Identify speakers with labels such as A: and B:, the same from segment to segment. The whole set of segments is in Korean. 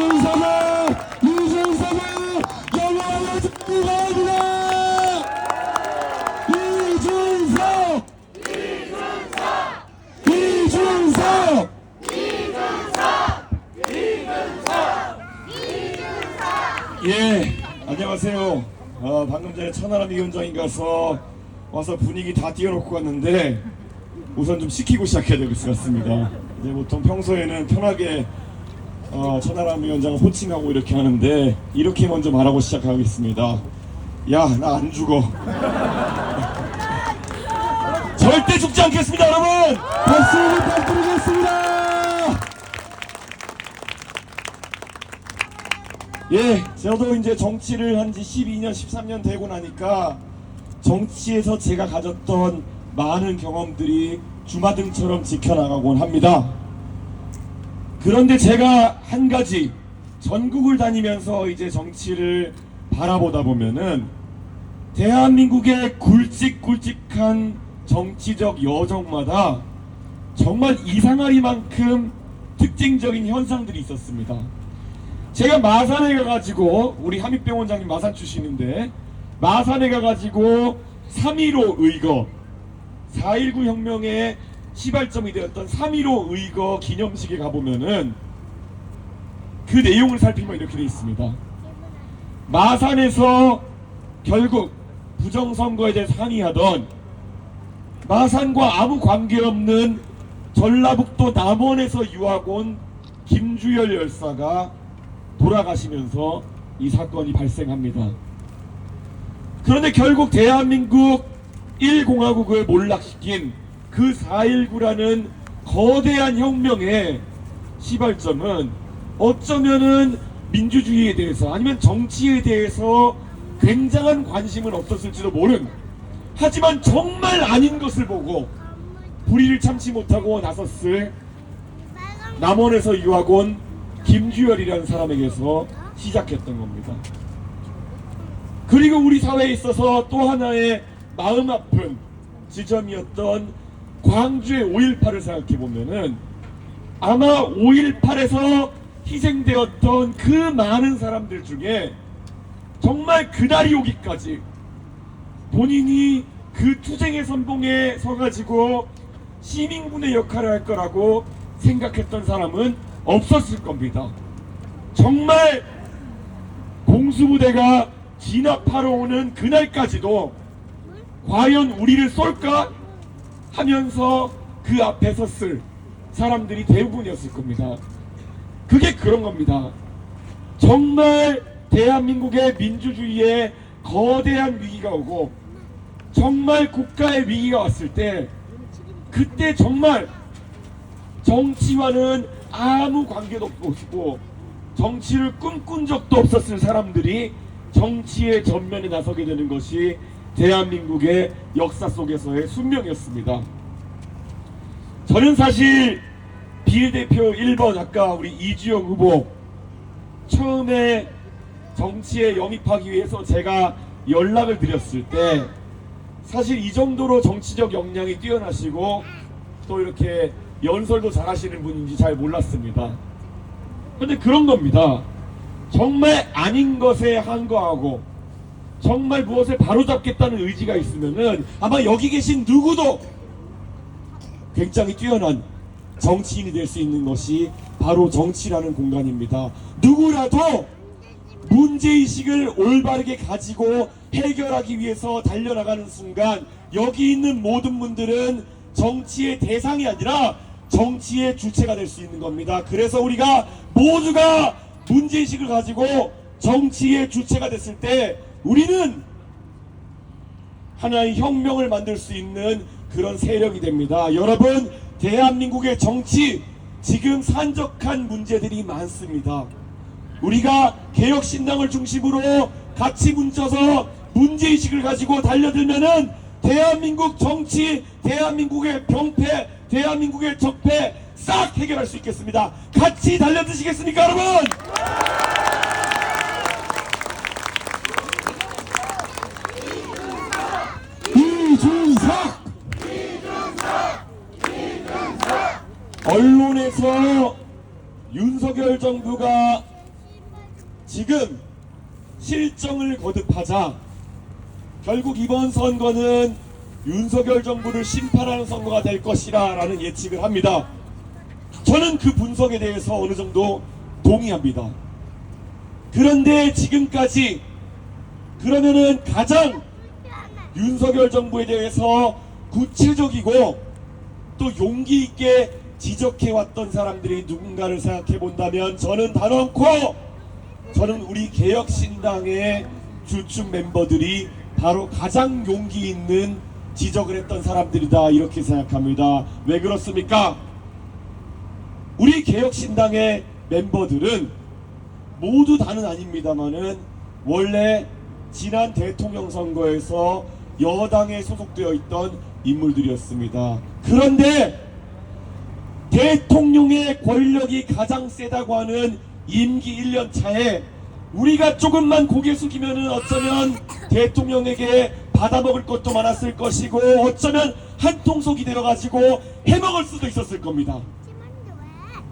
A: 이준석을 영원히 축복합니다. 예, 안녕하세요. 방금 전에 천하람 위원장님 와서 분위기 다 띄워놓고 갔는데 우선 좀 시키고 시작해야 될 것 같습니다. 이제 보통 평소에는 편하게 천하람 위원장을 호칭하고 이렇게 하는데 이렇게 먼저 말하고 시작하겠습니다. 야, 나 안 죽어. 절대 죽지 않겠습니다, 여러분. 박수 부탁드리겠습니다. 예, 저도 이제 정치를 한 지 12년, 13년 되고 나니까 정치에서 제가 가졌던 많은 경험들이 주마등처럼 지켜나가곤 합니다. 그런데 제가 한 가지 전국을 다니면서 이제 정치를 바라보다 보면은 대한민국의 굵직굵직한 정치적 여정마다 정말 이상하리만큼 특징적인 현상들이 있었습니다. 제가 마산에 가가지고, 우리 함익병 원장님 마산 출신인데, 마산에 가가지고 3.15 의거, 4.19 혁명의 시발점이 되었던 3.15 의거 기념식에 가보면은 그 내용을 살피면 이렇게 되어 있습니다. 마산에서 결국 부정선거에 대해서 항의하던 마산과 아무 관계없는 전라북도 남원에서 유학 온 김주열 열사가 돌아가시면서 이 사건이 발생합니다. 그런데 결국 대한민국 1공화국을 몰락시킨 그 4.19라는 거대한 혁명의 시발점은 어쩌면은 민주주의에 대해서 아니면 정치에 대해서 굉장한 관심은 없었을지도 모른, 하지만 정말 아닌 것을 보고 불의를 참지 못하고 나섰을 남원에서 유학 온 김주열이라는 사람에게서 시작했던 겁니다. 그리고 우리 사회에 있어서 또 하나의 마음 아픈 지점이었던 광주의 5.18을 생각해보면은 아마 5.18에서 희생되었던 그 많은 사람들 중에 정말 그날이 오기까지 본인이 그 투쟁의 선봉에 서가지고 시민군의 역할을 할 거라고 생각했던 사람은 없었을 겁니다. 정말 공수부대가 진압하러 오는 그날까지도 과연 우리를 쏠까 하면서 그 앞에 섰을 사람들이 대부분이었을 겁니다. 그게 그런 겁니다. 정말 대한민국의 민주주의에 거대한 위기가 오고 정말 국가의 위기가 왔을 때, 그때 정말 정치와는 아무 관계도 없고 정치를 꿈꾼 적도 없었을 사람들이 정치의 전면에 나서게 되는 것이 대한민국의 역사 속에서의 숙명이었습니다. 저는 사실 비례대표 1번 아까 우리 이주영 후보 처음에 정치에 영입하기 위해서 제가 연락을 드렸을 때 사실 이 정도로 정치적 역량이 뛰어나시고 또 이렇게 연설도 잘하시는 분인지 잘 몰랐습니다. 근데 그런 겁니다. 정말 아닌 것에 항거하고 정말 무엇을 바로잡겠다는 의지가 있으면은 아마 여기 계신 누구도 굉장히 뛰어난 정치인이 될 수 있는 것이 바로 정치라는 공간입니다. 누구라도 문제의식을 올바르게 가지고 해결하기 위해서 달려나가는 순간 여기 있는 모든 분들은 정치의 대상이 아니라 정치의 주체가 될 수 있는 겁니다. 그래서 우리가 모두가 문제의식을 가지고 정치의 주체가 됐을 때 우리는 하나의 혁명을 만들 수 있는 그런 세력이 됩니다. 여러분, 대한민국의 정치 지금 산적한 문제들이 많습니다. 우리가 개혁신당을 중심으로 같이 뭉쳐서 문제의식을 가지고 달려들면은 대한민국 정치, 대한민국의 병폐, 대한민국의 적폐 싹 해결할 수 있겠습니다. 같이 달려드시겠습니까, 여러분? 이준석! 언론에서 윤석열 정부가 지금 실정을 거듭하자 결국 이번 선거는 윤석열 정부를 심판하는 선거가 될 것이라 라는 예측을 합니다. 저는 그 분석에 대해서 어느 정도 동의합니다. 그런데 지금까지 그러면은 가장 윤석열 정부에 대해서 구체적이고 또 용기 있게 지적해왔던 사람들이 누군가를 생각해 본다면 저는 단언코 저는 우리 개혁신당의 주축 멤버들이 바로 가장 용기 있는 지적을 했던 사람들이다 이렇게 생각합니다. 왜 그렇습니까? 우리 개혁신당의 멤버들은 모두 다는 아닙니다만은 원래 지난 대통령 선거에서 여당에 소속되어 있던 인물들이었습니다. 그런데 대통령의 권력이 가장 세다고 하는 임기 1년 차에 우리가 조금만 고개 숙이면은 어쩌면 대통령에게 받아먹을 것도 많았을 것이고 어쩌면 한 통속이 되어가지고 해먹을 수도 있었을 겁니다.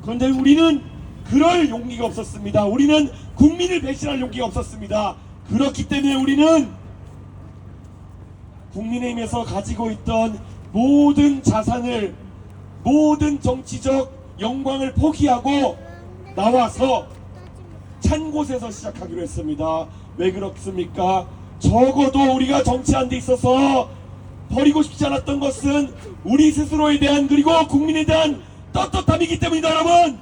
A: 그런데 우리는 그럴 용기가 없었습니다. 우리는 국민을 배신할 용기가 없었습니다. 그렇기 때문에 우리는 국민의힘에서 가지고 있던 모든 자산을 모든 정치적 영광을 포기하고 나와서 찬 곳에서 시작하기로 했습니다. 왜 그렇습니까? 적어도 우리가 정치하는 데 있어서 버리고 싶지 않았던 것은 우리 스스로에 대한 그리고 국민에 대한 떳떳함이기 때문이다 여러분.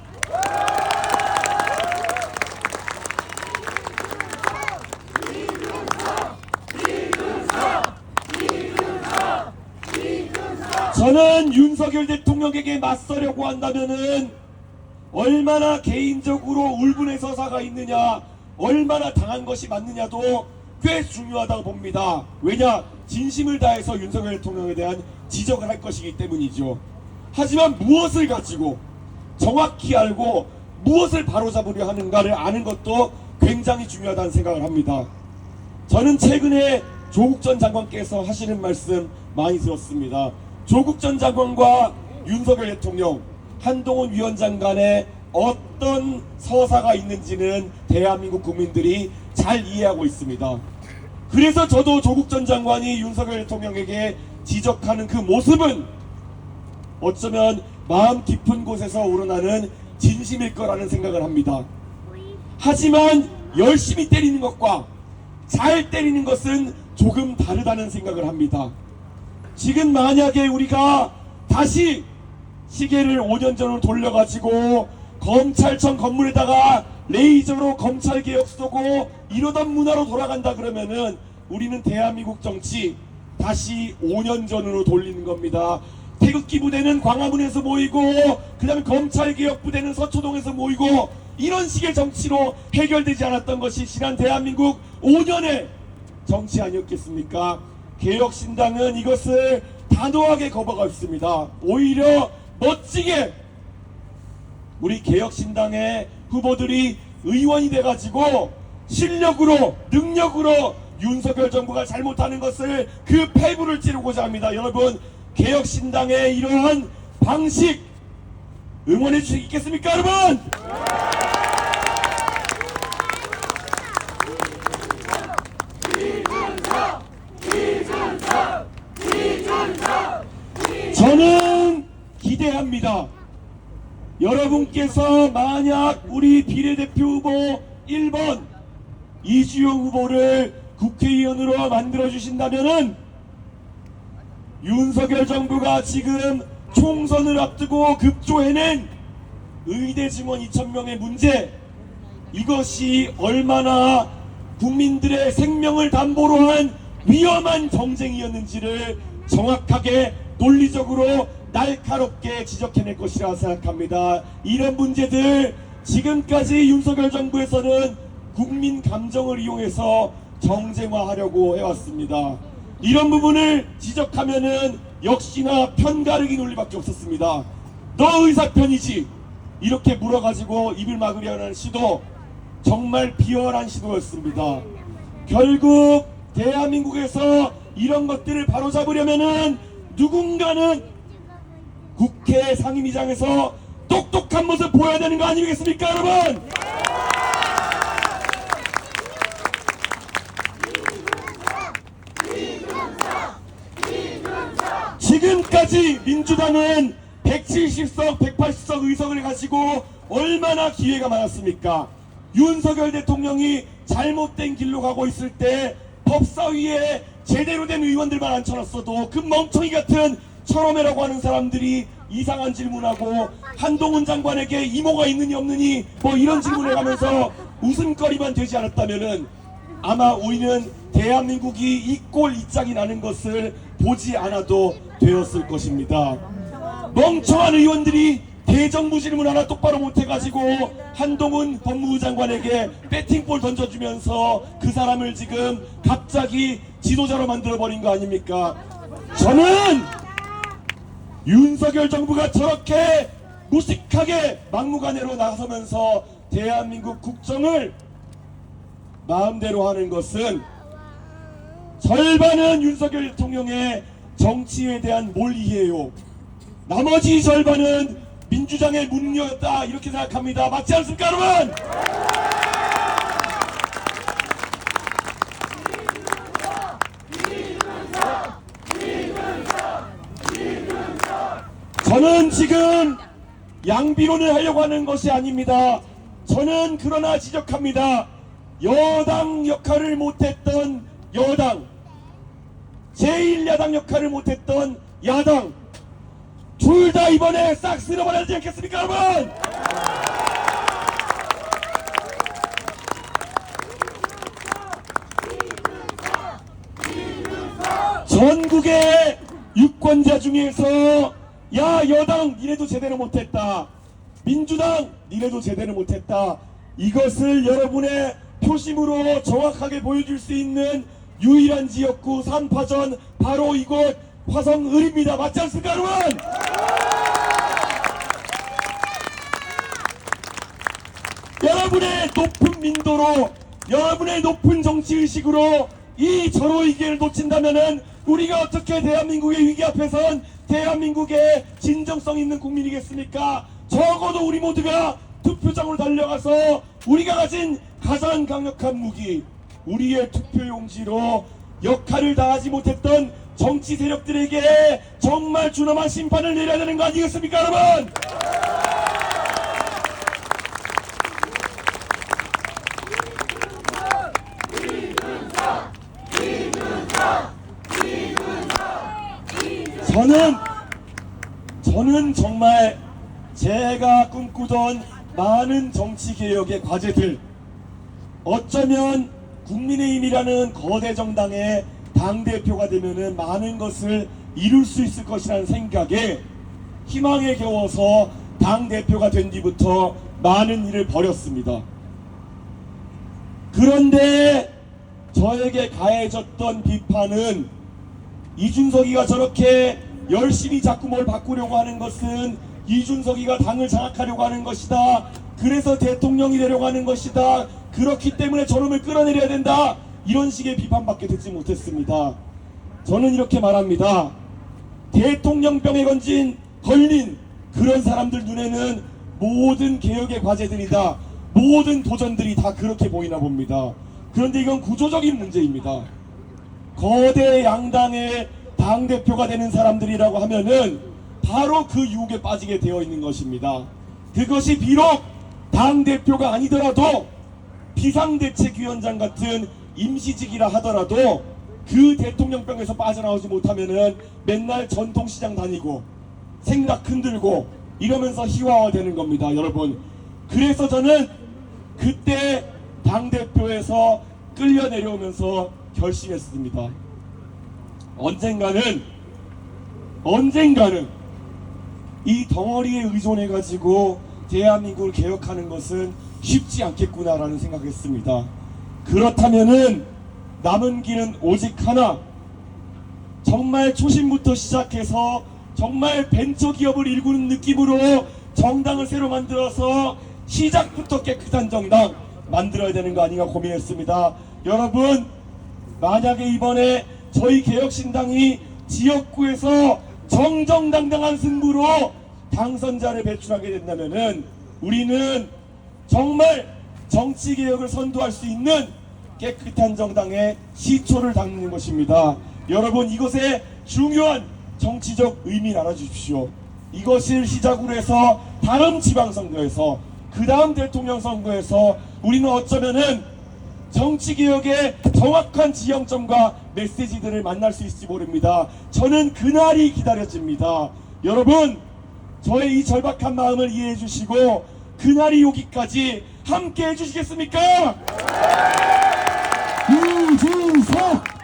A: 저는 윤석열 대통령에게 맞서려고 한다면은 얼마나 개인적으로 울분의 서사가 있느냐 얼마나 당한 것이 맞느냐도 꽤 중요하다고 봅니다. 왜냐? 진심을 다해서 윤석열 대통령에 대한 지적을 할 것이기 때문이죠. 하지만 무엇을 가지고 정확히 알고 무엇을 바로잡으려 하는가를 아는 것도 굉장히 중요하다는 생각을 합니다. 저는 최근에 조국 전 장관께서 하시는 말씀 많이 들었습니다. 조국 전 장관과 윤석열 대통령, 한동훈 위원장 간에 어떤 서사가 있는지는 대한민국 국민들이 잘 이해하고 있습니다. 그래서 저도 조국 전 장관이 윤석열 대통령에게 지적하는 그 모습은 어쩌면 마음 깊은 곳에서 우러나는 진심일 거라는 생각을 합니다. 하지만 열심히 때리는 것과 잘 때리는 것은 조금 다르다는 생각을 합니다. 지금 만약에 우리가 다시 시계를 5년 전으로 돌려가지고 검찰청 건물에다가 레이저로 검찰개혁 쏘고 이러던 문화로 돌아간다 그러면은 우리는 대한민국 정치 다시 5년 전으로 돌리는 겁니다. 태극기 부대는 광화문에서 모이고 그 다음에 검찰개혁 부대는 서초동에서 모이고 이런 식의 정치로 해결되지 않았던 것이 지난 대한민국 5년의 정치 아니었겠습니까? 개혁신당은 이것을 단호하게 거부하겠습니다. 오히려 멋지게 우리 개혁신당의 후보들이 의원이 돼가지고 실력으로 능력으로 윤석열 정부가 잘못하는 것을 그 폐부를 찌르고자 합니다. 여러분 개혁신당의 이러한 방식 응원해 주시겠습니까 여러분? 저는 기대합니다. 여러분께서 만약 우리 비례대표 후보 1번 이주영 후보를 국회의원으로 만들어주신다면은 윤석열 정부가 지금 총선을 앞두고 급조해낸 의대 증원 2,000명의 문제, 이것이 얼마나 국민들의 생명을 담보로 한 위험한 정쟁이었는지를 정확하게 논리적으로 날카롭게 지적해낼 것이라 생각합니다. 이런 문제들 지금까지 윤석열 정부에서는 국민 감정을 이용해서 정쟁화하려고 해왔습니다. 이런 부분을 지적하면은 역시나 편가르기 논리밖에 없었습니다. 너 의사 편이지? 이렇게 물어가지고 입을 막으려는 하는 시도 정말 비열한 시도였습니다. 결국 대한민국에서 이런 것들을 바로잡으려면은 누군가는 국회 상임위장에서 똑똑한 모습 보여야 되는 거 아니겠습니까 여러분? 지금까지 민주당은 170석, 180석 의석을 가지고 얼마나 기회가 많았습니까? 윤석열 대통령이 잘못된 길로 가고 있을 때 법사위에 제대로 된 의원들만 앉혀놨어도 그 멍청이 같은 철험해라고 하는 사람들이 이상한 질문하고 한동훈 장관에게 이모가 있느니 없느니 뭐 이런 질문을 하면서 웃음거리만 되지 않았다면은 아마 우리는 대한민국이 이 꼴 이 짝이 나는 것을 보지 않아도 되었을 것입니다. 멍청한 의원들이 대정부 질문 하나 똑바로 못해가지고 한동훈 법무부 장관에게 배팅볼 던져주면서 그 사람을 지금 갑자기 지도자로 만들어버린 거 아닙니까? 저는 윤석열 정부가 저렇게 무식하게 막무가내로 나서면서 대한민국 국정을 마음대로 하는 것은 절반은 윤석열 대통령의 정치에 대한 몰이해요. 나머지 절반은 민주당의 문명이었다 이렇게 생각합니다. 맞지 않습니까 여러분? 저는 지금 양비론을 하려고 하는 것이 아닙니다. 저는 그러나 지적합니다. 여당 역할을 못했던 여당, 제1야당 역할을 못했던 야당, 둘 다 이번에 싹 쓸어버려야 되지 않겠습니까 여러분? 전국의 유권자 중에서 야 여당 니네도 제대로 못했다, 민주당 니네도 제대로 못했다, 이것을 여러분의 표심으로 정확하게 보여줄 수 있는 유일한 지역구 3파전 바로 이곳 화성을입니다. 맞지 않습니까 여러분? 여러분의 높은 민도로, 여러분의 높은 정치의식으로 이 절호위기를 놓친다면은 우리가 어떻게 대한민국의 위기 앞에선 대한민국의 진정성 있는 국민이겠습니까? 적어도 우리 모두가 투표장으로 달려가서 우리가 가진 가장 강력한 무기, 우리의 투표용지로 역할을 다하지 못했던 정치 세력들에게 정말 준엄한 심판을 내려야 되는 거 아니겠습니까 여러분? 저는 정말 제가 꿈꾸던 많은 정치개혁의 과제들, 어쩌면 국민의힘이라는 거대 정당의 당대표가 되면은 많은 것을 이룰 수 있을 것이라는 생각에 희망에 겨워서 당대표가 된 뒤부터 많은 일을 벌였습니다. 그런데 저에게 가해졌던 비판은 이준석이가 저렇게 열심히 자꾸 뭘 바꾸려고 하는 것은 이준석이가 당을 장악하려고 하는 것이다, 그래서 대통령이 되려고 하는 것이다, 그렇기 때문에 저놈을 끌어내려야 된다, 이런 식의 비판밖에 듣지 못했습니다. 저는 이렇게 말합니다. 대통령병에 걸린 그런 사람들 눈에는 모든 개혁의 과제들이다, 모든 도전들이 다 그렇게 보이나 봅니다. 그런데 이건 구조적인 문제입니다. 거대 양당의 당대표가 되는 사람들이라고 하면은 바로 그 유혹에 빠지게 되어 있는 것입니다. 그것이 비록 당대표가 아니더라도 비상대책위원장 같은 임시직이라 하더라도 그 대통령병에서 빠져나오지 못하면은 맨날 전통시장 다니고 생각 흔들고 이러면서 희화화되는 겁니다 여러분. 그래서 저는 그때 당대표에서 끌려 내려오면서 결심했습니다. 언젠가는 이 덩어리에 의존해가지고 대한민국을 개혁하는 것은 쉽지 않겠구나라는 생각했습니다. 그렇다면은 남은 길은 오직 하나, 정말 초심부터 시작해서 정말 벤처기업을 일구는 느낌으로 정당을 새로 만들어서 시작부터 깨끗한 정당 만들어야 되는 거 아닌가 고민했습니다. 여러분, 만약에 이번에 저희 개혁신당이 지역구에서 정정당당한 승부로 당선자를 배출하게 된다면은 우리는 정말 정치개혁을 선도할 수 있는 깨끗한 정당의 시초를 닦는 것입니다. 여러분, 이것의 중요한 정치적 의미를 알아주십시오. 이것을 시작으로 해서 다음 지방선거에서, 그 다음 대통령 선거에서 우리는 어쩌면은 정치개혁의 정확한 지형점과 메시지들을 만날 수 있을지 모릅니다. 저는 그날이 기다려집니다. 여러분, 저의 이 절박한 마음을 이해해 주시고 그날이 오기까지 함께 해주시겠습니까? 이준석!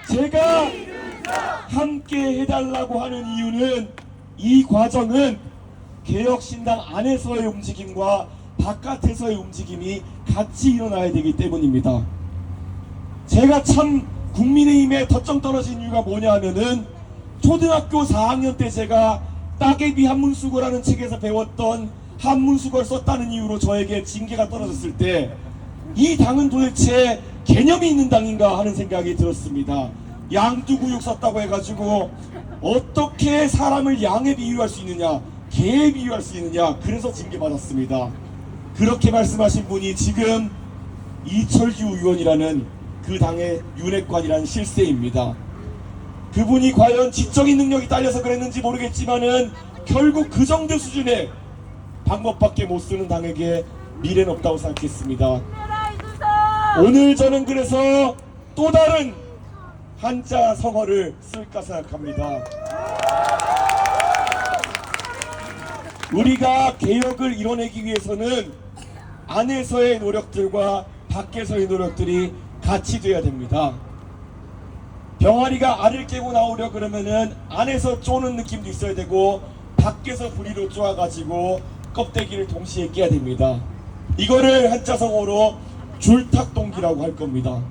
A: 제가 함께 해달라고 하는 이유는, 이 과정은 개혁신당 안에서의 움직임과 바깥에서의 움직임이 같이 일어나야 되기 때문입니다. 제가 참 국민의힘에 덧정 떨어진 이유가 뭐냐 하면은, 초등학교 4학년 때 제가 따개비 한문수고라는 책에서 배웠던 한문수고를 썼다는 이유로 저에게 징계가 떨어졌을 때, 이 당은 도대체 개념이 있는 당인가 하는 생각이 들었습니다. 양두구육 썼다고 해가지고 어떻게 사람을 양에 비유할 수 있느냐, 개에 비유할 수 있느냐, 그래서 징계받았습니다. 그렇게 말씀하신 분이 지금 이철규 의원이라는 그 당의 윤핵관이라는 실세입니다. 그분이 과연 지적인 능력이 딸려서 그랬는지 모르겠지만은 결국 그 정도 수준의 방법밖에 못 쓰는 당에게 미래는 없다고 생각했습니다. 오늘 저는 그래서 또 다른 한자 성어를 쓸까 생각합니다. 우리가 개혁을 이뤄내기 위해서는 안에서의 노력들과 밖에서의 노력들이 같이 돼야 됩니다. 병아리가 알을 깨고 나오려 그러면은 안에서 쪼는 느낌도 있어야 되고 밖에서 부리로 쪼아가지고 껍데기를 동시에 깨야 됩니다. 이거를 한자성어로 줄탁동기라고 할 겁니다.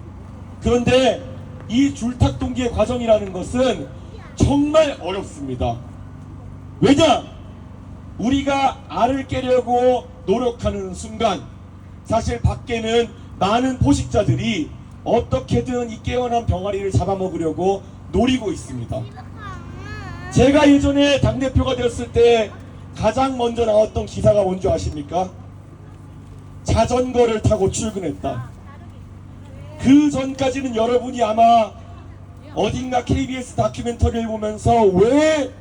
A: 그런데 이 줄탁동기의 과정이라는 것은 정말 어렵습니다. 왜냐? 우리가 알을 깨려고 노력하는 순간 사실 밖에는 많은 포식자들이 어떻게든 이 깨어난 병아리를 잡아먹으려고 노리고 있습니다. 제가 예전에 당대표가 되었을 때 가장 먼저 나왔던 기사가 뭔지 아십니까? 자전거를 타고 출근했다. 그 전까지는 여러분이 아마 어딘가 KBS 다큐멘터리를 보면서 왜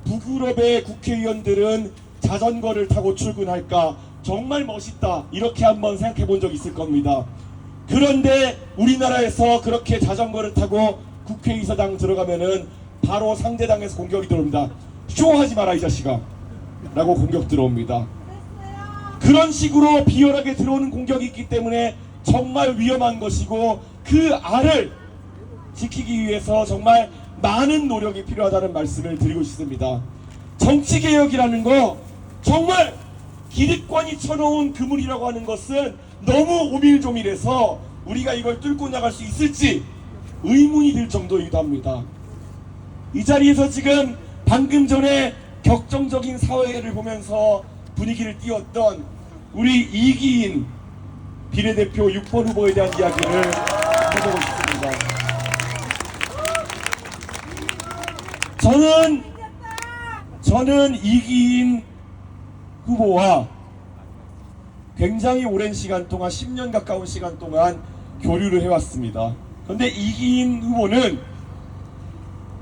A: 북유럽의 국회의원들은 자전거를 타고 출근할까? 정말 멋있다. 이렇게 한번 생각해 본 적 있을 겁니다. 그런데 우리나라에서 그렇게 자전거를 타고 국회의사당 들어가면은 바로 상대당에서 공격이 들어옵니다. 쇼하지 마라 이 자식아 라고 공격 들어옵니다. 그런 식으로 비열하게 들어오는 공격이 있기 때문에 정말 위험한 것이고, 그 알을 지키기 위해서 정말 많은 노력이 필요하다는 말씀을 드리고 싶습니다. 정치개혁이라는 거 정말 기득권이 쳐놓은 그물이라고 하는 것은 너무 오밀조밀해서 우리가 이걸 뚫고 나갈 수 있을지 의문이 들 정도이기도 합니다. 이 자리에서 지금 방금 전에 격정적인 사회를 보면서 분위기를 띄웠던 우리 이기인 비례대표 6번 후보에 대한 이야기를 해보고 싶습니다. 저는 이기인 후보와 굉장히 오랜 시간 동안 10년 가까운 시간 동안 교류를 해왔습니다. 그런데 이기인 후보는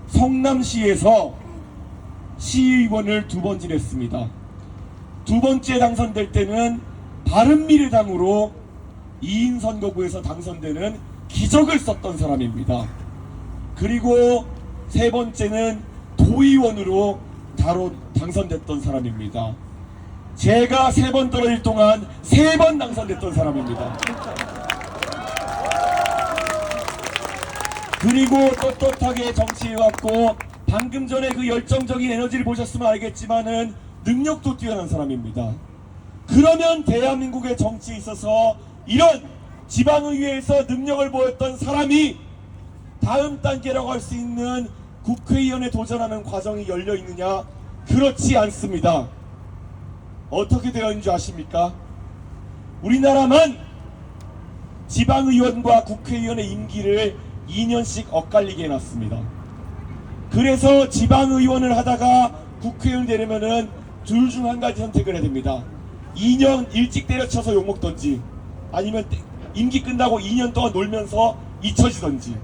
A: 성남시에서 시의원을 2번 지냈습니다. 2번째 당선될 때는 바른미래당으로 2인 선거구에서 당선되는 기적을 썼던 사람입니다. 그리고 3번째는 도의원으로 바로 당선됐던 사람입니다. 제가 3번 떨어질 동안 3번 당선됐던 사람입니다. 그리고 떳떳하게 정치해왔고, 방금 전에 그 열정적인 에너지를 보셨으면 알겠지만은 능력도 뛰어난 사람입니다. 그러면 대한민국의 정치에 있어서 이런 지방의회에서 능력을 보였던 사람이 다음 단계라고 할 수 있는 국회의원에 도전하는 과정이 열려 있느냐? 그렇지 않습니다. 어떻게 되어 있는지 아십니까? 우리나라만 지방의원과 국회의원의 임기를 2년씩 엇갈리게 해놨습니다. 그래서 지방의원을 하다가 국회의원 되려면은 둘 중 한 가지 선택을 해야 됩니다. 2년 일찍 때려쳐서 욕먹던지, 아니면 임기 끝나고 2년 동안 놀면서 잊혀지던지.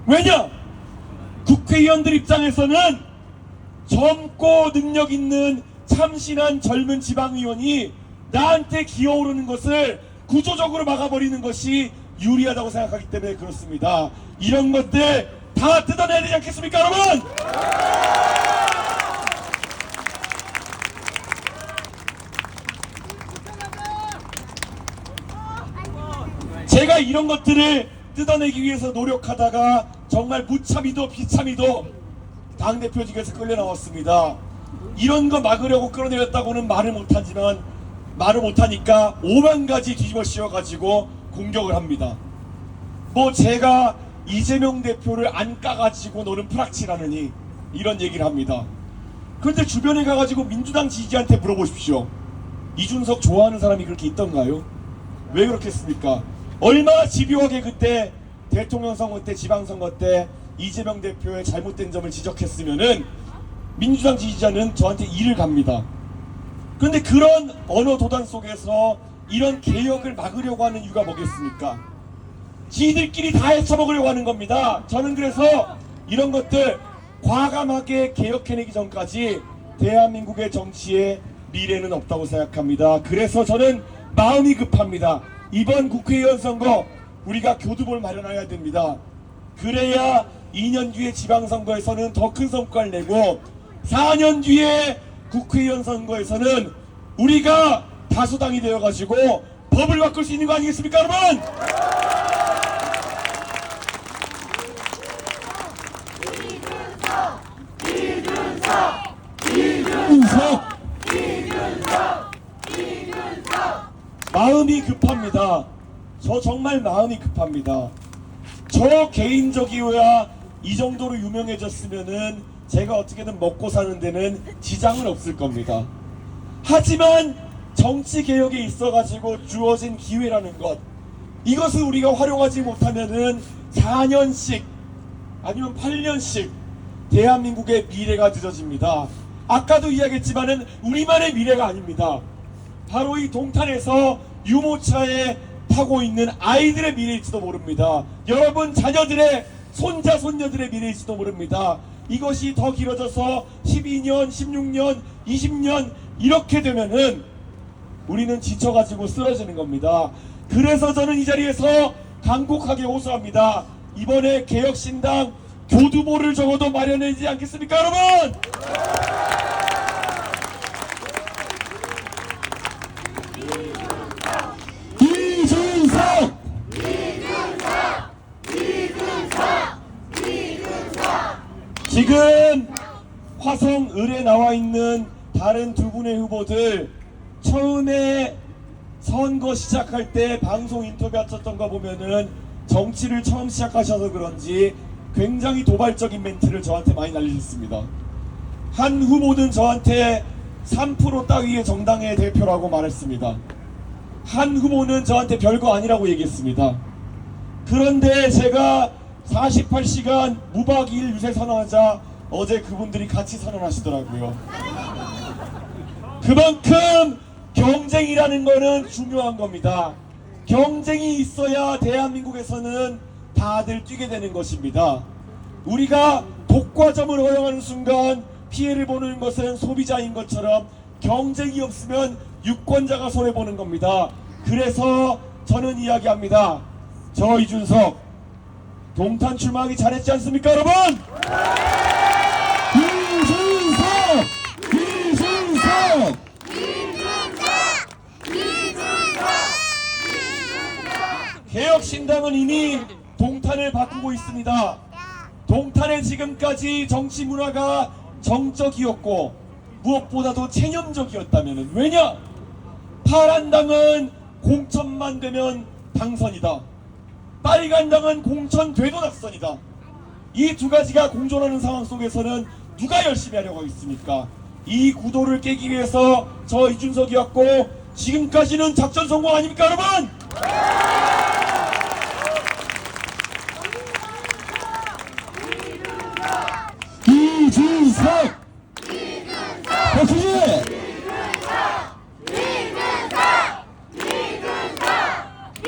A: 왜냐? 국회의원들 입장에서는 젊고 능력 있는 참신한 젊은 지방의원이 나한테 기어오르는 것을 구조적으로 막아버리는 것이 유리하다고 생각하기 때문에 그렇습니다. 이런 것들 다 뜯어내야 되지 않겠습니까, 여러분? 제가 이런 것들을 뜯어내기 위해서 노력하다가 정말 무참히도 비참히도 당대표직에서 끌려 나왔습니다. 이런 거 막으려고 끌어내렸다고는 말을 못하니까 5만 가지 뒤집어 씌워가지고 공격을 합니다. 뭐 제가 이재명 대표를 안 까가지고 너는 프락치라느니 이런 얘기를 합니다. 그런데 주변에 가가지고 민주당 지지자한테 물어보십시오. 이준석 좋아하는 사람이 그렇게 있던가요? 왜 그렇겠습니까? 얼마나 집요하게 그때 대통령 선거 때 지방선거 때 이재명 대표의 잘못된 점을 지적했으면은 민주당 지지자는 저한테 이를 갑니다. 그런데 그런 언어 도단 속에서 이런 개혁을 막으려고 하는 이유가 뭐겠습니까? 지들끼리 다 헤쳐먹으려고 하는 겁니다. 저는 그래서 이런 것들 과감하게 개혁해내기 전까지 대한민국의 정치에 미래는 없다고 생각합니다. 그래서 저는 마음이 급합니다. 이번 국회의원 선거 우리가 교두보를 마련해야 됩니다. 그래야 2년 뒤에 지방선거에서는 더 큰 성과를 내고 4년 뒤에 국회의원 선거에서는 우리가 다수당이 되어가지고 법을 바꿀 수 있는 거 아니겠습니까, 여러분? 마음이 급합니다. 저 정말 마음이 급합니다. 저 개인적이어야 이 정도로 유명해졌으면은 제가 어떻게든 먹고 사는 데는 지장은 없을 겁니다. 하지만 정치 개혁에 있어가지고 주어진 기회라는 것, 이것을 우리가 활용하지 못하면은 4년씩 아니면 8년씩 대한민국의 미래가 늦어집니다. 아까도 이야기했지만은 우리만의 미래가 아닙니다. 바로 이 동탄에서 유모차에 타고 있는 아이들의 미래일지도 모릅니다. 여러분 자녀들의 손자 손녀들의 미래일지도 모릅니다. 이것이 더 길어져서 12년, 16년, 20년 이렇게 되면은 우리는 지쳐가지고 쓰러지는 겁니다. 그래서 저는 이 자리에서 간곡하게 호소합니다. 이번에 개혁신당 교두보를 적어도 마련하지 않겠습니까, 여러분? 지금 화성 을에 나와 있는 다른 두 분의 후보들 처음에 선거 시작할 때 방송 인터뷰 하셨던 거 보면은 정치를 처음 시작하셔서 그런지 굉장히 도발적인 멘트를 저한테 많이 날리셨습니다. 한 후보는 저한테 3% 따위의 정당의 대표라고 말했습니다. 한 후보는 저한테 별거 아니라고 얘기했습니다. 그런데 제가 48시간 무박 2일 유세 선언하자 어제 그분들이 같이 선언하시더라고요. 그만큼 경쟁이라는 거는 중요한 겁니다. 경쟁이 있어야 대한민국에서는 다들 뛰게 되는 것입니다. 우리가 독과점을 허용하는 순간 피해를 보는 것은 소비자인 것처럼 경쟁이 없으면 유권자가 손해보는 겁니다. 그래서 저는 이야기합니다. 저 이준석 동탄 출마하기 잘했지 않습니까, 여러분? 이준석! 개혁신당은 이미 동탄을 바꾸고 있습니다. 동탄의 지금까지 정치 문화가 정적이었고 무엇보다도 체념적이었다면, 왜냐? 파란당은 공천만 되면 당선이다. 빨간당은 공천돼도 낙선이다. 이 두 가지가 공존하는 상황 속에서는 누가 열심히 하려고 하겠습니까? 이 구도를 깨기 위해서 저 이준석이었고 지금까지는 작전 성공 아닙니까, 여러분? 이준석!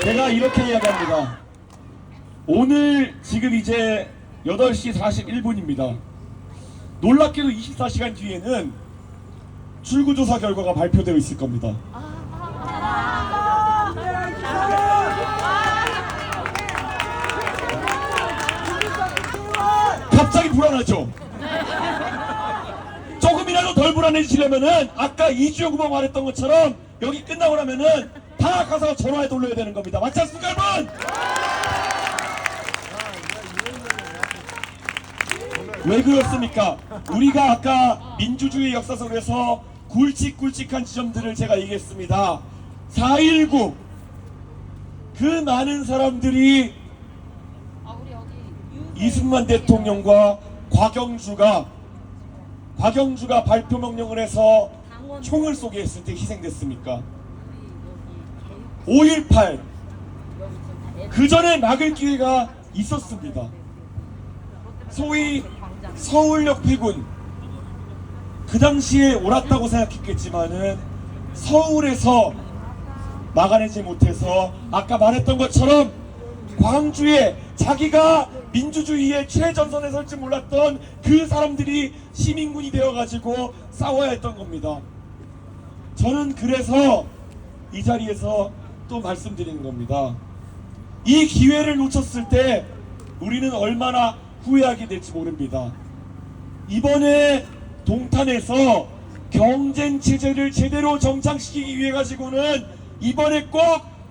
A: 제가 이렇게 이야기합니다. 오늘 지금 이제 8시 41분입니다. 놀랍게도 24시간 뒤에는 출구조사 결과가 발표되어 있을 겁니다. 갑자기 불안하죠? 조금이라도 덜 불안해지려면은 아까 이주영 후보가 말했던 것처럼 여기 끝나고 나면은 다 가서 전화에 돌려야 되는 겁니다. 맞지 않습니까, 여러분? 왜 그렇습니까? 우리가 아까 민주주의 역사 속에서 굵직굵직한 지점들을 제가 얘기했습니다. 4.19 그 많은 사람들이 이승만 대통령과 곽영주가 발표 명령을 해서 총을 쏘게 했을 때 희생됐습니까? 5.18 그 전에 막을 기회가 있었습니다. 소위 서울역 폐군 그 당시에 옳았다고 생각했겠지만은 서울에서 막아내지 못해서 아까 말했던 것처럼 광주에 자기가 민주주의의 최전선에 설 줄 몰랐던 그 사람들이 시민군이 되어가지고 싸워야 했던 겁니다. 저는 그래서 이 자리에서 또 말씀드리는 겁니다. 이 기회를 놓쳤을 때 우리는 얼마나 후회하게 될지 모릅니다. 이번에 동탄에서 경쟁 체제를 제대로 정착시키기 위해 가지고는 이번에 꼭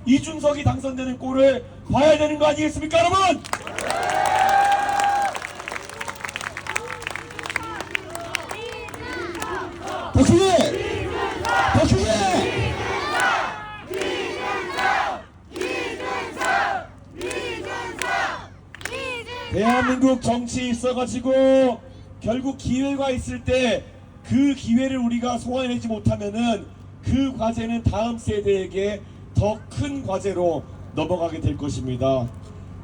A: 이준석이 당선되는 꼴을 봐야 되는 거 아니겠습니까, 여러분?
B: 더 크게! 더 크게!
A: 대한민국 정치에 있어가지고 결국 기회가 있을 때 그 기회를 우리가 소화해내지 못하면은 그 과제는 다음 세대에게 더 큰 과제로 넘어가게 될 것입니다.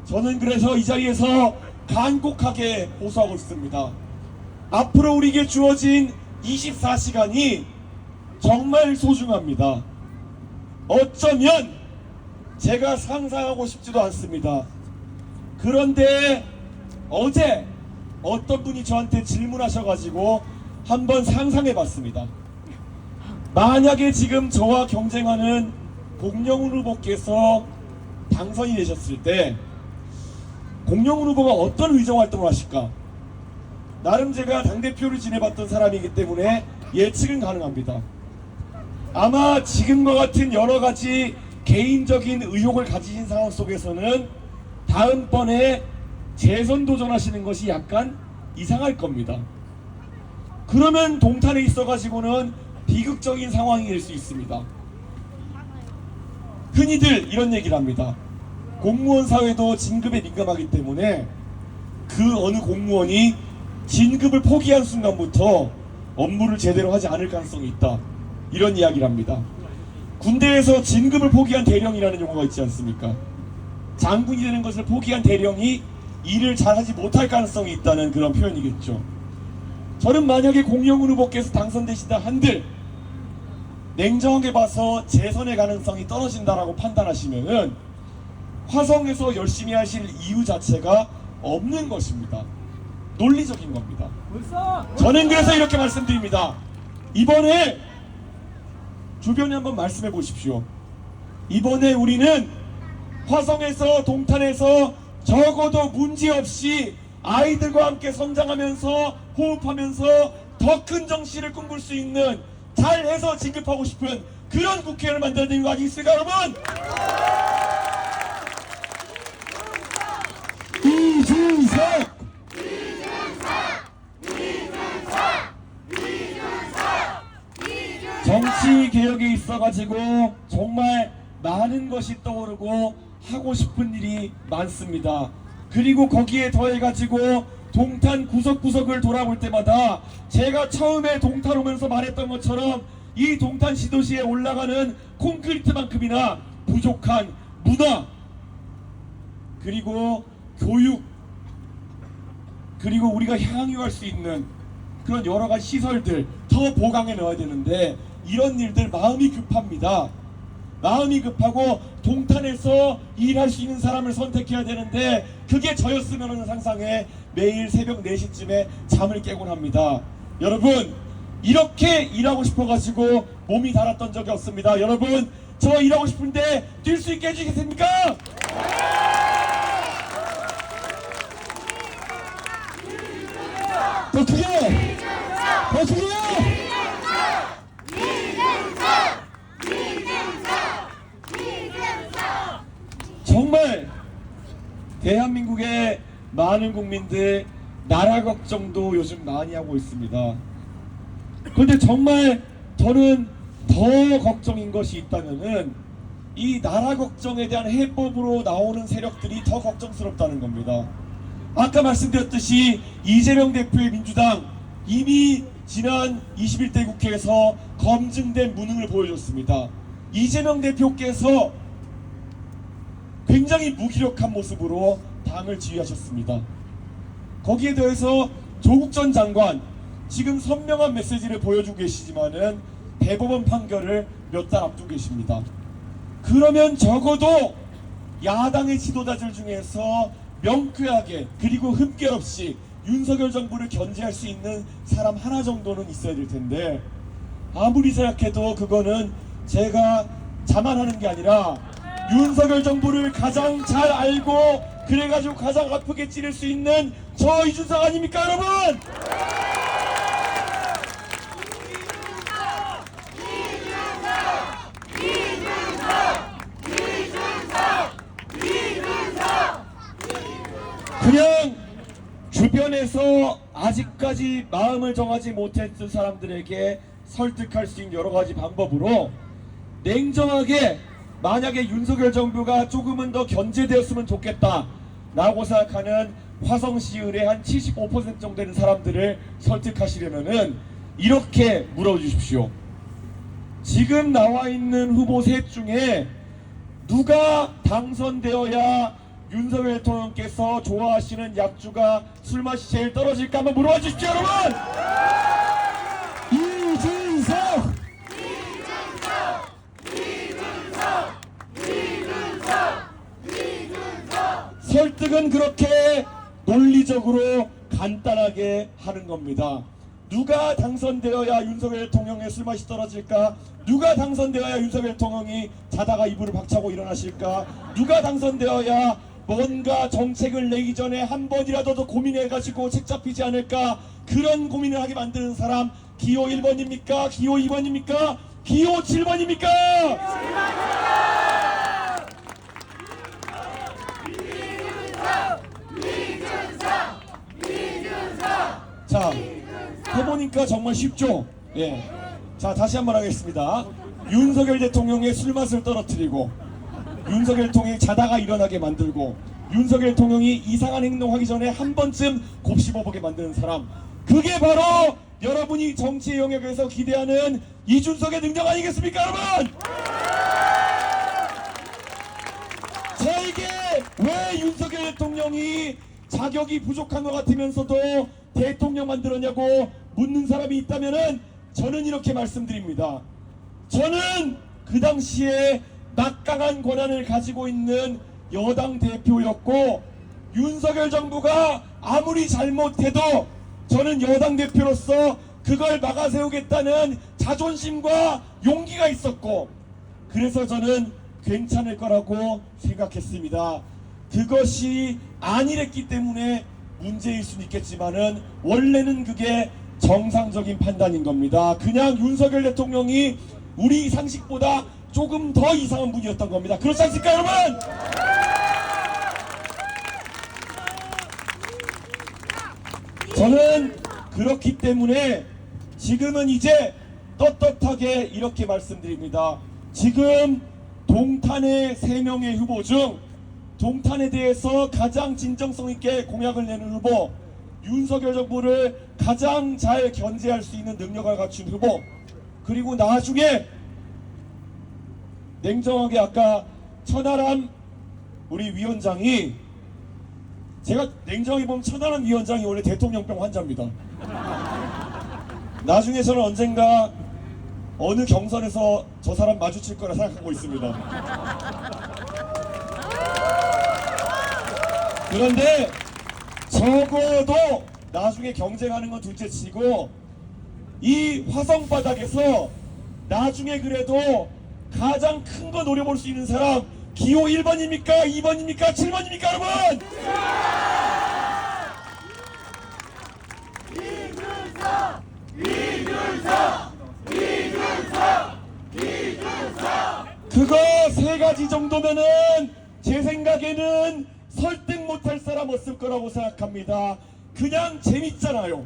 A: 저는 그래서 이 자리에서 간곡하게 호소하고 있습니다. 앞으로 우리에게 주어진 24시간이 정말 소중합니다. 어쩌면 제가 상상하고 싶지도 않습니다. 그런데 어제 어떤 분이 저한테 질문하셔가지고 한번 상상해봤습니다. 만약에 지금 저와 경쟁하는 공영훈 후보께서 당선이 되셨을 때 공영훈 후보가 어떤 의정활동을 하실까? 나름 제가 당대표를 지내봤던 사람이기 때문에 예측은 가능합니다. 아마 지금과 같은 여러가지 개인적인 의혹을 가지신 상황 속에서는 다음번에 재선 도전하시는 것이 약간 이상할 겁니다. 그러면 동탄에 있어가지고는 비극적인 상황이 될 수 있습니다. 흔히들 이런 얘기를 합니다. 공무원 사회도 진급에 민감하기 때문에 그 어느 공무원이 진급을 포기한 순간부터 업무를 제대로 하지 않을 가능성이 있다. 이런 이야기를 합니다. 군대에서 진급을 포기한 대령이라는 용어가 있지 않습니까? 장군이 되는 것을 포기한 대령이 일을 잘하지 못할 가능성이 있다는 그런 표현이겠죠. 저는 만약에 공영훈 후보께서 당선되신다 한들 냉정하게 봐서 재선의 가능성이 떨어진다라고 판단하시면은 화성에서 열심히 하실 이유 자체가 없는 것입니다. 논리적인 겁니다. 저는 그래서 이렇게 말씀드립니다. 이번에 주변에 한번 말씀해 보십시오. 이번에 우리는 화성에서 동탄에서 적어도 문제없이 아이들과 함께 성장하면서 호흡하면서 더 큰 정치를 꿈꿀 수 있는 잘해서 진급하고 싶은 그런 국회를 만들어야 되는 거 아니겠습니까, 여러분?
B: 이준석!
A: 정치 개혁에 있어가지고 정말 많은 것이 떠오르고 하고 싶은 일이 많습니다. 그리고 거기에 더해가지고 동탄 구석구석을 돌아볼 때마다 제가 처음에 동탄 오면서 말했던 것처럼 이 동탄 시도시에 올라가는 콘크리트만큼이나 부족한 문화, 그리고 교육, 그리고 우리가 향유할 수 있는 그런 여러가지 시설들 더 보강해 넣어야 되는데 이런 일들 마음이 급합니다. 마음이 급하고 동탄에서 일할 수 있는 사람을 선택해야 되는데 그게 저였으면 하는 상상에 매일 새벽 4시쯤에 잠을 깨곤 합니다. 여러분, 이렇게 일하고 싶어가지고 몸이 달았던 적이 없습니다. 여러분, 저 일하고 싶은데 뛸 수 있게 해주시겠습니까?
B: 더 크게! 더 크게!
A: 정말 대한민국의 많은 국민들 나라 걱정도 요즘 많이 하고 있습니다. 그런데 정말 저는 더 걱정인 것이 있다면은 이 나라 걱정에 대한 해법으로 나오는 세력들이 더 걱정스럽다는 겁니다. 아까 말씀드렸듯이 이재명 대표의 민주당 이미 지난 21대 국회에서 검증된 무능을 보여줬습니다. 이재명 대표께서 굉장히 무기력한 모습으로 당을 지휘하셨습니다. 거기에 더해서 조국 전 장관 지금 선명한 메시지를 보여주고 계시지만은 대법원 판결을 몇 달 앞두고 계십니다. 그러면 적어도 야당의 지도자들 중에서 명쾌하게 그리고 흠결 없이 윤석열 정부를 견제할 수 있는 사람 하나 정도는 있어야 될 텐데 아무리 생각해도 그거는 제가 자만하는 게 아니라 윤석열 정부를 가장 잘 알고 그래가지고 가장 아프게 찌를 수 있는 저 이준석 아닙니까 여러분? 그냥 주변에서 아직까지 마음을 정하지 못했던 사람들에게 설득할 수 있는 여러 가지 방법으로 냉정하게 만약에 윤석열 정부가 조금은 더 견제되었으면 좋겠다 라고 생각하는 화성시 의뢰 한 75% 정도 되는 사람들을 설득하시려면은 이렇게 물어주십시오. 지금 나와 있는 후보 셋 중에 누가 당선되어야 윤석열 대통령께서 좋아하시는 약주가 술맛이 제일 떨어질까 한번 물어봐 주십시오 여러분!
B: 이준석!
A: 설득은 그렇게 논리적으로 간단하게 하는 겁니다. 누가 당선되어야 윤석열 대통령의 술맛이 떨어질까? 누가 당선되어야 윤석열 대통령이 자다가 이불을 박차고 일어나실까? 누가 당선되어야 뭔가 정책을 내기 전에 한 번이라도 더 고민해가지고 책 잡히지 않을까? 그런 고민을 하게 만드는 사람 기호 1번입니까? 기호 2번입니까? 기호 7번입니까? 자, 해보니까 정말 쉽죠? 예. 자, 다시 한번 하겠습니다. 윤석열 대통령의 술맛을 떨어뜨리고 윤석열 대통령이 자다가 일어나게 만들고 윤석열 대통령이 이상한 행동하기 전에 한 번쯤 곱씹어보게 만드는 사람, 그게 바로 여러분이 정치의 영역에서 기대하는 이준석의 능력 아니겠습니까 여러분? 저에게 왜 윤석열 대통령이 자격이 부족한 것 같으면서도 대통령 만들었냐고 묻는 사람이 있다면은 저는 이렇게 말씀드립니다. 저는 그 당시에 막강한 권한을 가지고 있는 여당 대표였고 윤석열 정부가 아무리 잘못해도 저는 여당 대표로서 그걸 막아세우겠다는 자존심과 용기가 있었고 그래서 저는 괜찮을 거라고 생각했습니다. 그것이 아니랬기 때문에 문제일 수는 있겠지만은 원래는 그게 정상적인 판단인 겁니다. 그냥 윤석열 대통령이 우리 상식보다 조금 더 이상한 분이었던 겁니다. 그렇지 않습니까 여러분? 저는 그렇기 때문에 지금은 이제 떳떳하게 이렇게 말씀드립니다. 지금 동탄의 3명의 후보 중 동탄에 대해서 가장 진정성 있게 공약을 내는 후보, 윤석열 정부를 가장 잘 견제할 수 있는 능력을 갖춘 후보, 그리고 나중에 냉정하게 아까 천하람 우리 위원장이, 제가 냉정하게 보면 천하람 위원장이 원래 대통령병 환자입니다. 나중에 저는 언젠가 어느 경선에서 저 사람 마주칠 거라 생각하고 있습니다. 그런데 적어도 나중에 경쟁하는 건 둘째치고 이 화성 바닥에서 나중에 그래도 가장 큰 거 노려볼 수 있는 사람 기호 1번입니까? 2번입니까? 7번입니까 여러분? 그거 세 가지 정도면은 제 생각에는 설득 못할 사람 없을 거라고 생각합니다. 그냥 재밌잖아요.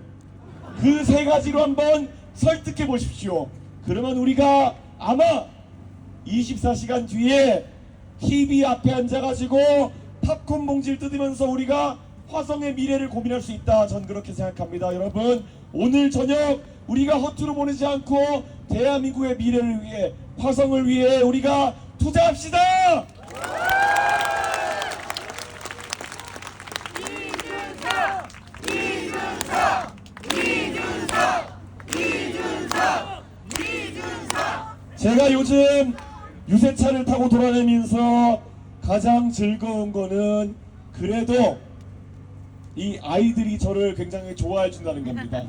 A: 그 세 가지로 한번 설득해 보십시오. 그러면 우리가 아마 24시간 뒤에 TV 앞에 앉아가지고 팝콘 봉지를 뜯으면서 우리가 화성의 미래를 고민할 수 있다. 전 그렇게 생각합니다. 여러분 오늘 저녁 우리가 허투루 보내지 않고 대한민국의 미래를 위해 화성을 위해 우리가 투자합시다. 제가 요즘 유세차를 타고 돌아다니면서 가장 즐거운 거는 그래도 이 아이들이 저를 굉장히 좋아해 준다는 겁니다.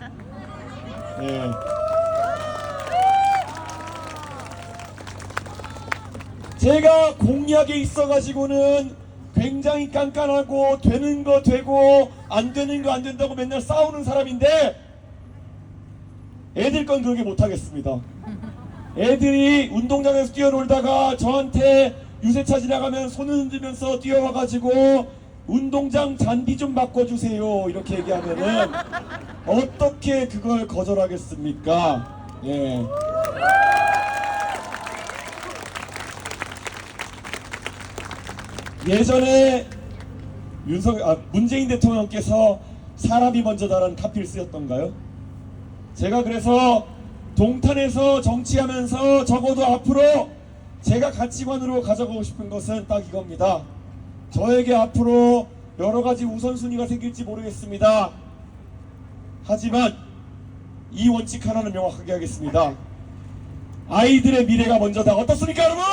A: 네. 제가 공약에 있어가지고는 굉장히 깐깐하고 되는 거 되고 안 되는 거 안 된다고 맨날 싸우는 사람인데 애들 건 그렇게 못하겠습니다. 애들이 운동장에서 뛰어놀다가 저한테 유세차 지나가면 손을 흔들면서 뛰어와가지고 운동장 잔디 좀 바꿔주세요 이렇게 얘기하면은 어떻게 그걸 거절하겠습니까? 예. 예전에 문재인 대통령께서 사람이 먼저다라는 카피를 쓰였던가요? 제가 그래서 동탄에서 정치하면서 적어도 앞으로 제가 가치관으로 가져가고 싶은 것은 딱 이겁니다. 저에게 앞으로 여러가지 우선순위가 생길지 모르겠습니다. 하지만 이 원칙 하나는 명확하게 하겠습니다. 아이들의 미래가 먼저다. 어떻습니까 여러분?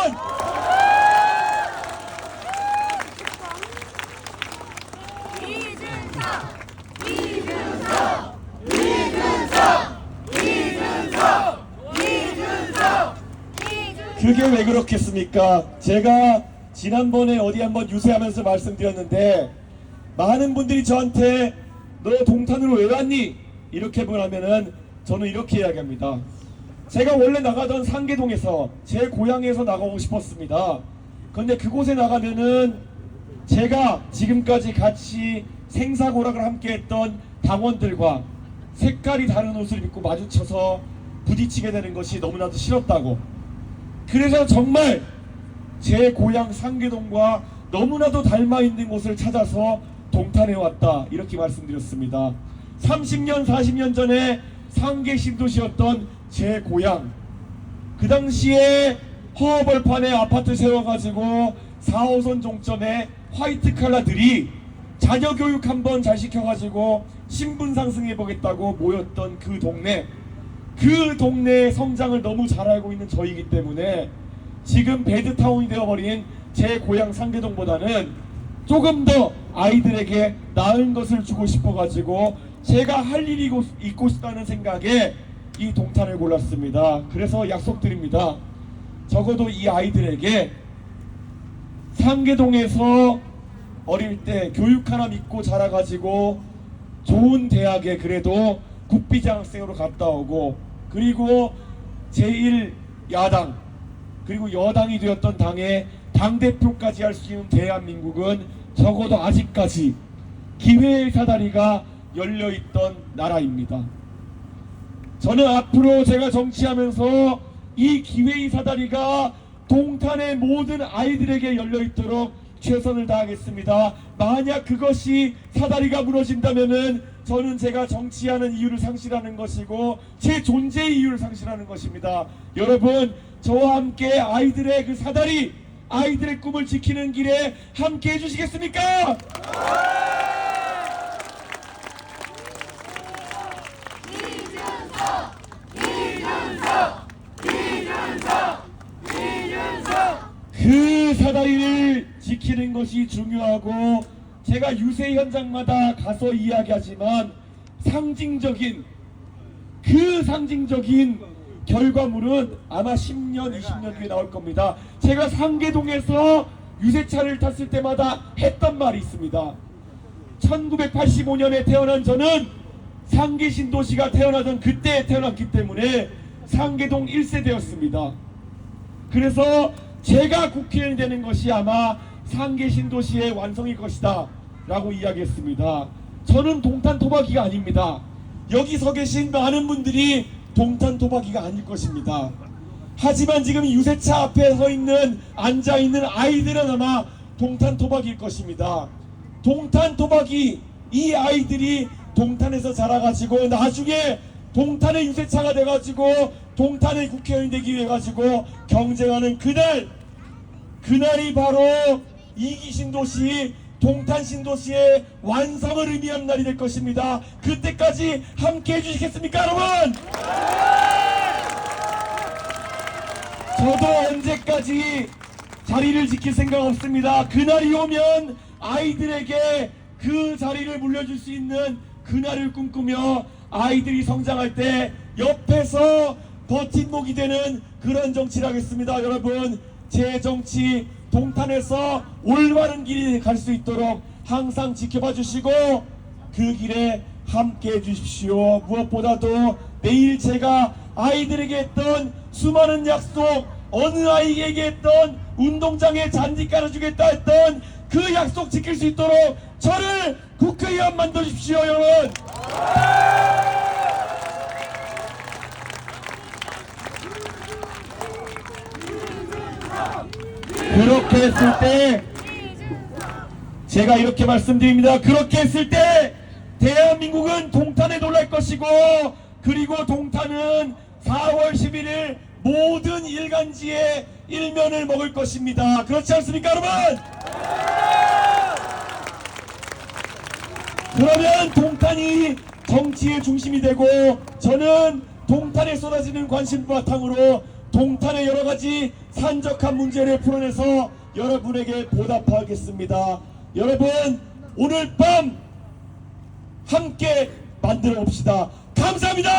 A: 그게 왜 그렇겠습니까? 제가 지난번에 어디 한번 유세하면서 말씀드렸는데 많은 분들이 저한테 너 동탄으로 왜 왔니? 이렇게 말하면은 저는 이렇게 이야기합니다. 제가 원래 나가던 상계동에서 제 고향에서 나가고 싶었습니다. 그런데 그곳에 나가면은 제가 지금까지 같이 생사고락을 함께 했던 당원들과 색깔이 다른 옷을 입고 마주쳐서 부딪히게 되는 것이 너무나도 싫었다고. 그래서 정말 제 고향 상계동과 너무나도 닮아있는 곳을 찾아서 동탄에 왔다 이렇게 말씀드렸습니다. 30년 40년 전에 상계 신도시였던 제 고향, 그 당시에 허허벌판에 아파트 세워가지고 4호선 종점에 화이트 칼라들이 자녀 교육 한번 잘 시켜가지고 신분 상승해보겠다고 모였던 그 동네의 성장을 너무 잘 알고 있는 저이기 때문에 지금 배드타운이 되어버린 제 고향 상계동보다는 조금 더 아이들에게 나은 것을 주고 싶어가지고 제가 할 일이 있고 싶다는 생각에 이 동탄을 골랐습니다. 그래서 약속드립니다. 적어도 이 아이들에게 상계동에서 어릴 때 교육 하나 믿고 자라가지고 좋은 대학에 그래도 국비장학생으로 갔다 오고 그리고 제1야당 그리고 여당이 되었던 당의 당대표까지 할 수 있는 대한민국은 적어도 아직까지 기회의 사다리가 열려있던 나라입니다. 저는 앞으로 제가 정치하면서 이 기회의 사다리가 동탄의 모든 아이들에게 열려있도록 최선을 다하겠습니다. 만약 그것이 사다리가 무너진다면은 저는 제가 정치하는 이유를 상실하는 것이고 제 존재의 이유를 상실하는 것입니다. 여러분 저와 함께 아이들의 그 사다리, 아이들의 꿈을 지키는 길에 함께 해주시겠습니까? 이준석! 이준석! 그 사다리를 지키는 것이 중요하고, 제가 유세 현장마다 가서 이야기하지만 상징적인 결과물은 아마 10년, 20년 뒤에 나올 겁니다. 제가 상계동에서 유세차를 탔을 때마다 했던 말이 있습니다. 1985년에 태어난 저는 상계 신도시가 태어나던 그때에 태어났기 때문에 상계동 1세대였습니다. 그래서 제가 국회의원이 되는 것이 아마 상계 신도시의 완성일 것이다 라고 이야기했습니다. 저는 동탄 토박이가 아닙니다. 여기 서 계신 많은 분들이 동탄 토박이가 아닐 것입니다. 하지만 지금 유세차 앞에 서 있는, 앉아 있는 아이들은 아마 동탄 토박이일 것입니다. 동탄 토박이, 이 아이들이 동탄에서 자라가지고 나중에 동탄의 유세차가 돼가지고 동탄의 국회의원이 되기 위해 가지고 경쟁하는 그날이 바로 이기 신도시, 동탄 신도시의 완성을 의미하는 날이 될 것입니다. 그때까지 함께 해주시겠습니까, 여러분? 저도 언제까지 자리를 지킬 생각 없습니다. 그날이 오면 아이들에게 그 자리를 물려줄 수 있는 그날을 꿈꾸며 아이들이 성장할 때 옆에서 버팀목이 되는 그런 정치를 하겠습니다. 여러분, 제 정치 동탄에서 올바른 길이 갈 수 있도록 항상 지켜봐 주시고 그 길에 함께 해 주십시오. 무엇보다도 내일 제가 아이들에게 했던 수많은 약속, 어느 아이에게 했던 운동장에 잔디 깔아주겠다 했던 그 약속 지킬 수 있도록 저를 국회의원 만들어 주십시오, 여러분. 그렇게 했을 때 제가 이렇게 말씀드립니다. 그렇게 했을 때 대한민국은 동탄에 놀랄 것이고, 그리고 동탄은 4월 11일 모든 일간지의 일면을 먹을 것입니다. 그렇지 않습니까, 여러분? 그러면 동탄이 정치의 중심이 되고, 저는 동탄에 쏟아지는 관심 바탕으로 동탄의 여러가지 산적한 문제를 풀어내서 여러분에게 보답하겠습니다. 여러분, 오늘 밤 함께 만들어 봅시다. 감사합니다.